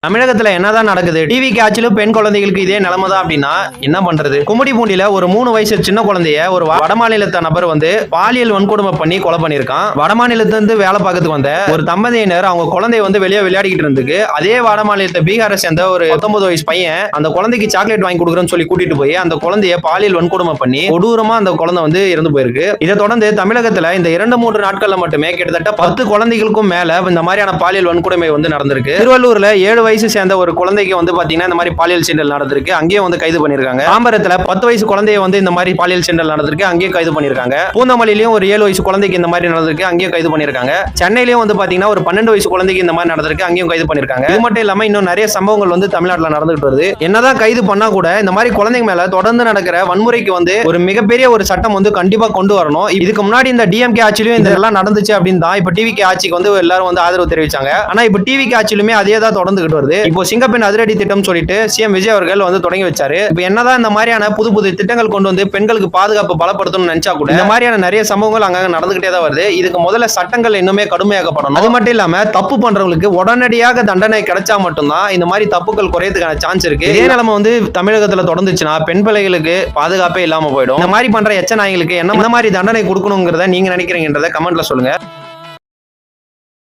தமிழகத்துல என்னதான் நடக்குது? டிவி காட்சியிலும் பெண் குழந்தைகளுக்கு இதே நிலைமை தான் அப்படின்னா என்ன பண்றது? கும்மிடிப்பூண்டியில ஒரு 3 வயசு சின்ன குழந்தைய ஒரு வடமாநிலத்த நபர் பாலியல் வன்கொடுமை பண்ணி கொலை பண்ணிருக்கான். வடமாநிலத்திலிருந்து வேலை பார்க்கறதுக்கு வந்த ஒரு தம்பதியினர் அவங்க குழந்தைய வெளியே விளையாடிக்கிட்டு இருந்துக்கு அதே வடமாநிலத்தை பீகாரை சேர்ந்த ஒரு 19 வயசு பையன் அந்த குழந்தைக்கு சாக்லேட் வாங்கி கொடுக்குறேன்னு சொல்லி கூட்டிட்டு போய் அந்த குழந்தைய பாலியல் வன்கொடுமை பண்ணி கொடூரமா அந்த குழந்தை இறந்து போயிருக்கு. இதை தொடர்ந்து தமிழகத்துல இந்த 2-3 நாட்கள்ல மட்டுமே கிட்டத்தட்ட 10 குழந்தைகளுக்கும் மேல இந்த மாதிரியான பாலியல் வன்கொடுமை நடந்திருக்கு. திருவள்ளூர்ல 7 வயசு சேர்ந்த ஒரு குழந்தைக்கு பாத்தீங்கன்னா இந்த மாதிரி பாலியல் சீண்டல் நடந்திருக்கு, அங்கேயும் கைது பண்ணிருக்காங்க. தாம்பரத்துல 10 வயசு குழந்தைய இந்த மாதிரி பாலியல் சீண்டல் நடந்திருக்கு, அங்கேயும் கைது பண்ணிருக்காங்க. பூந்தமல்லியிலும் ஒரு 7 வயசு குழந்தைக்கு இந்த மாதிரி நடந்திருக்கு, அங்கேயும் கைது பண்ணிருக்காங்க. சென்னையிலும் பாத்தீங்கன்னா ஒரு 12 வயசு குழந்தைக்கு இந்த மாதிரி நடந்திருக்கு, அங்கேயும் கைது பண்ணிருக்காங்க. இது மட்டும் இல்லாம இன்னும் நிறைய சம்பவங்கள் தமிழ்நாட்டில் நடந்துட்டு வருது. என்னதான் கைது பண்ணா கூட இந்த மாதிரி குழந்தைங்க மேல தொடர்ந்து நடக்கிற வன்முறைக்கு ஒரு மிகப்பெரிய ஒரு சட்டம் கண்டிப்பா கொண்டு வரணும். இதுக்கு முன்னாடி இந்த டிஎம்கே ஆட்சியிலும் இதெல்லாம் நடந்துச்சு அப்படின்னு தான் இப்ப டிவிகே ஆட்சிக்கு எல்லாரும் ஆதரவு தெரிவிச்சாங்க. ஆனா இப்ப டிவிகே ஆட்சியிலுமே அதே தான் தொடர்ந்துகிட்டு வருது. இப்போ சிங்கப்பெண் அதிரடி திட்டம் சொல்லிட்டு சிஎம் விஜய் அவர்கள் தொடங்கி வச்சாரு. இப்போ என்னதான் இந்த மாதிரியான புது திட்டங்கள் கொண்டு பெண்களுக்கு பாதுகாப்பு பலப்படுத்தணும்னு நினைச்சா கூட இந்த மாதிரியான நிறைய சம்பவங்கள் அங்க நடந்துகிட்டே தான் வருது. இதுக்கு முதல்ல சட்டங்கள் இன்னுமே கடுமையாக்கப்படணும். அது மட்டும் இல்லாம தப்பு பண்றவங்களுக்கு உடனடியாக தண்டனை கிடைச்சா மட்டும்தான் இந்த மாதிரி தப்புகள் குறையதுக்கான சான்ஸ் இருக்கு. இதே நிலைமை தமிழகத்துல தொடர்ந்துச்சுன்னா பெண் பிள்ளைகளுக்கு பாதுகாப்பே இல்லாம போயிடும். இந்த மாதிரி பண்ற எச்ச நாய்களுக்கு என்ன மாதிரி தண்டனை கொடுக்கணுங்கிறத நீங்க நினைக்கிறீங்கன்றத கமெண்ட்ல சொல்லுங்க.